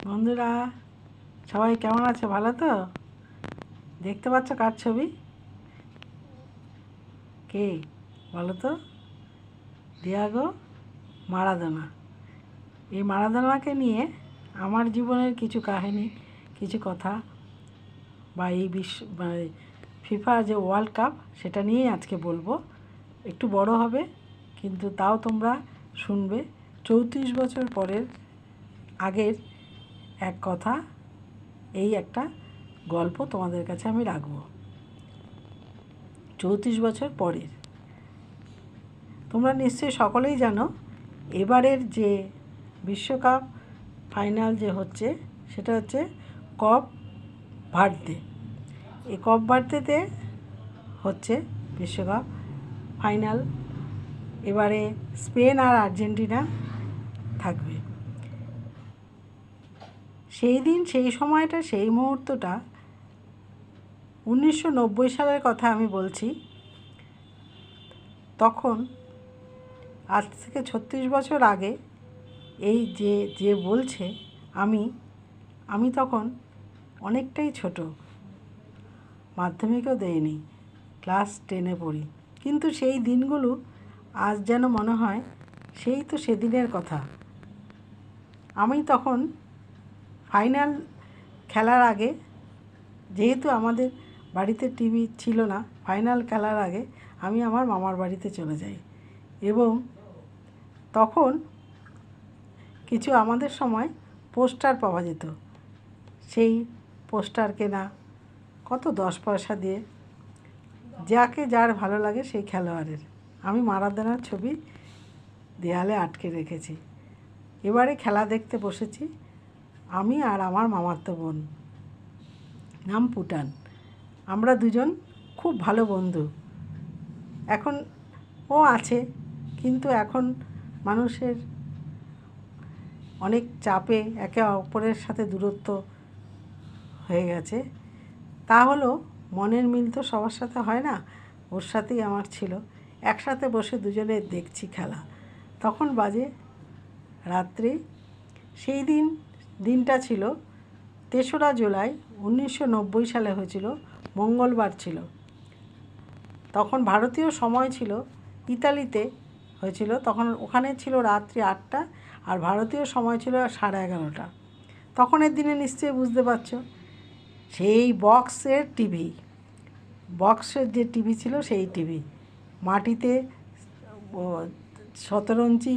বন্ধুরা, সবাই কেমন আছে? ভালো তো? দেখতে পাচ্ছ কার ছবি? কে বলো তো? Diego Maradona. এই মারাদোনাকে নিয়ে আমার জীবনের কিছু কাহিনী, কিছু কথা, বা এই ফিফা যে ওয়ার্ল্ড কাপ, সেটা নিয়েই আজকে বলবো। একটু বড় হবে, কিন্তু তাও তোমরা শুনবে। 34 বছর পরের আগের এক কথা, এই একটা গল্প তোমাদের কাছে আমি রাখবো। 34 বছর পরের। তোমরা নিশ্চয়ই সকলেই জানো, এবারের যে বিশ্বকাপ ফাইনাল যে হচ্ছে, সেটা হচ্ছে কপ ভার্দে। এই কপ ভার্দেতে হচ্ছে বিশ্বকাপ ফাইনাল। এবারে স্পেন আর আর্জেন্টিনা থাকবে। সেই দিন, সেই সময়টা, সেই মুহূর্তটা 1990 সালের কথা আমি বলছি। তখন আজ থেকে 36 বছর আগে, এই যে বলছে, আমি তখন অনেকটাই ছোট, মাধ্যমিকও দেইনি, ক্লাস 10-এ পড়ি। কিন্তু সেই দিনগুলো আজ যেন মনে হয় সেই তো সেদিনের কথা। আমি তখন ফাইনাল খেলার আগে, যেহেতু আমাদের বাড়িতে টিভি ছিল না, ফাইনাল খেলার আগে আমি আমার মামার বাড়িতে চলে যাই। এবং তখন কিছু আমাদের সময় পোস্টার পাওয়া যেত। সেই পোস্টার কেনা, কত 10 পয়সা দিয়ে, যাকে যার ভালো লাগে সেই খেলোয়াড়ের। আমি মারাদোনার ছবি দেয়ালে আটকে রেখেছি। এবারে খেলা দেখতে বসেছি আমি আর আমার মামাতো বোন, নাম পুটান। আমরা দুজন খুব ভালো বন্ধু। এখন ও আছে, কিন্তু এখন মানুষের অনেক চাপে একে অপরের সাথে দূরত্ব হয়ে গেছে। তা হলো, মনের মিল তো সবার সাথে হয় না, ওর সাথেই আমার ছিল। একসাথে বসে দুজনে দেখছি খেলা। তখন বাজে রাত্রি। সেই দিনটা ছিল 3রা জুলাই 1990 সালে হয়েছিল, মঙ্গলবার ছিল। তখন ভারতীয় সময় ছিল, ইতালিতে হয়েছিল, তখন ওখানে ছিল রাত্রি 8টা, আর ভারতীয় সময় ছিল 11:30। তখনের দিনে নিশ্চয়ই বুঝতে পারছো, সেই বক্সের যে টিভি ছিল, সেই টিভি মাটিতে 17 ইঞ্চি